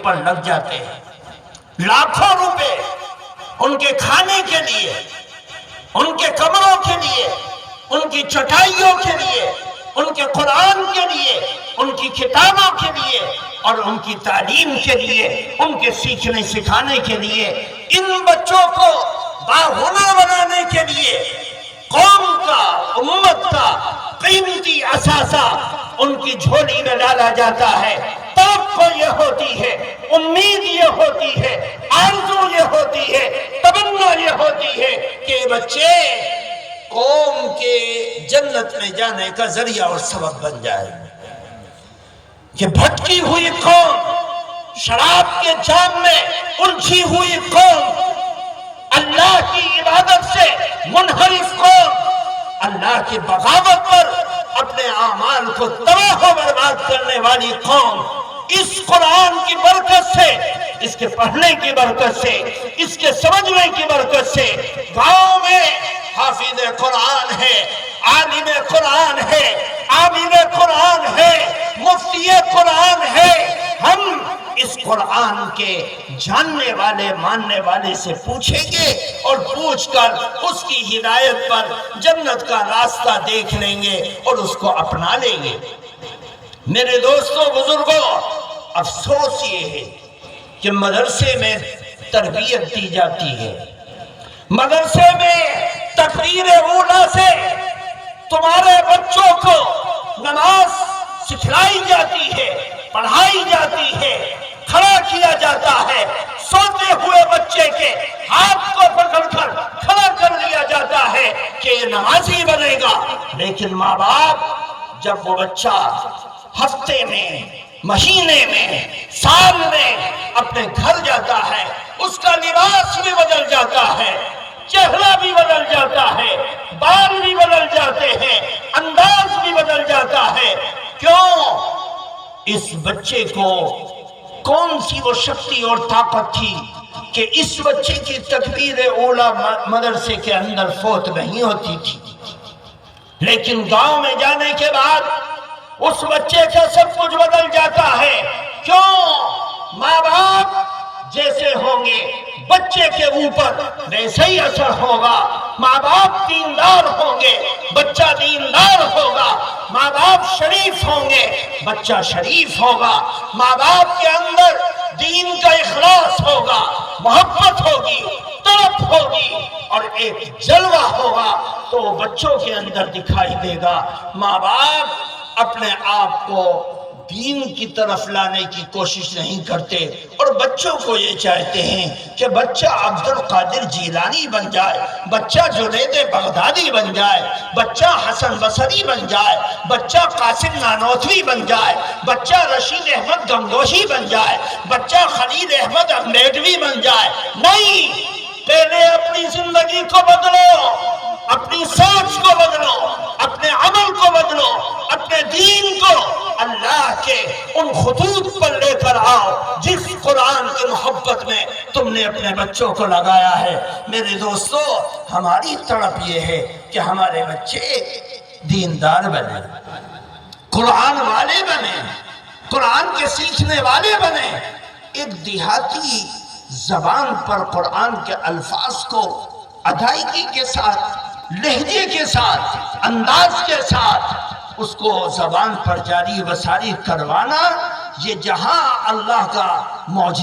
اوپر لگ جاتے ہیں، لاکھوں روپے ان کے کھانے کے لیے، ان کے کمروں کے لیے، ان کی چٹائیوں کے لیے، ان کے قرآن کے لیے، ان کی کتابوں کے لیے اور ان کی تعلیم کے لیے، ان کے سیکھنے سکھانے کے لیے، ان بچوں کو باہنر بنانے کے لیے قوم کا، امت کا قیمتی اثاثہ ان کی جھولی میں ڈالا جاتا ہے۔ توقع یہ ہوتی ہے، امید یہ ہوتی ہے، آرزو یہ ہوتی ہے، تمنا یہ ہوتی ہے کہ یہ بچے قوم کے جنت میں جانے کا ذریعہ اور سبب بن جائے۔ کہ بھٹکی ہوئی قوم، شراب کے جام میں الجھی ہوئی قوم، اللہ کی عبادت سے منحرف قوم، اللہ کی بغاوت پر اپنے اعمال کو تباہ و برباد کرنے والی قوم، اس قرآن کی برکت سے، اس کے پڑھنے کی برکت سے، اس کے سمجھنے کی برکت سے گاؤں میں حافظ قرآن ہے، عالم قرآن ہے، عابد قرآن ہے، مفتی قرآن ہے۔ ہم اس قرآن کے جاننے والے، ماننے والے سے پوچھیں گے اور پوچھ کر اس کی ہدایت پر جنت کا راستہ دیکھ لیں گے اور اس کو اپنا لیں گے۔ میرے دوستوں، بزرگوں، افسوس یہ ہے کہ مدرسے میں تربیت دی جاتی ہے، مدرسے میں تقریر اولیٰ سے تمہارے بچوں کو نماز سکھلائی جاتی ہے، پڑھائی جاتی ہے، کھڑا کیا جاتا ہے، سوتے ہوئے بچے کے ہاتھ کو پکڑ کر کھڑا کر لیا جاتا ہے کہ یہ نمازی بنے گا۔ لیکن ماں باپ جب وہ بچہ ہفتے میں، مہینے میں، سال میں اپنے گھر جاتا ہے، اس کا لباس بھی بدل جاتا ہے، چہرہ بھی بدل جاتا ہے، بال بھی بدل جاتے ہیں، انداز بھی بدل جاتا ہے۔ کیوں؟ اس بچے کو کون سی وہ شکتی اور طاقت تھی کہ اس بچے کی تکبیر اولیٰ مدرسے کے اندر فوت نہیں ہوتی تھی، لیکن گاؤں میں جانے کے بعد اس بچے کا سب کچھ بدل جاتا ہے۔ کیوں؟ ماں باپ جیسے ہوں گے بچے کے اوپر ویسے ہی اثر ہوگا۔ ماں باپ دیندار ہوں گے، بچہ دیندار ہوگا۔ ماں باپ شریف ہوں گے، بچہ شریف ہوگا۔ ماں باپ کے اندر دین کا اخلاص ہوگا، محبت ہوگی، طلب ہوگی اور ایک جلوہ ہوگا تو بچوں کے اندر دکھائی دے گا۔ ماں باپ اپنے آپ کو دین کی طرف لانے کی کوشش نہیں کرتے اور بچوں کو یہ چاہتے ہیں کہ بچہ عبد القادر جیلانی بن جائے، بچہ جنید بغدادی بن جائے، بچہ حسن بصری بن جائے، بچہ قاسم نانوتوی بن جائے، بچہ رشید احمد گنگوہی بن جائے، بچہ خلیل احمد امیڈوی بن جائے۔ نہیں، پہلے اپنی زندگی کو بدلو، اپنی سوچ کو بدلو، اپنے عمل کو بدلو، اپنے دین کو اللہ کے ان خطوط پر لے کر آؤ جس قرآن کی محبت میں تم نے اپنے بچوں کو لگایا ہے۔ میرے دوستو، ہماری تڑپ یہ ہے کہ ہمارے بچے دیندار بنے، قرآن والے بنے، قرآن کے سیکھنے والے بنے، ایک دیہاتی زبان پر قرآن کے الفاظ کو ادائیگی کے ساتھ، لہجے کے ساتھ، انداز کے ساتھ اس کو زبان پر جاری و ساری کروانا، یہ جہاں اللہ کا معجزہ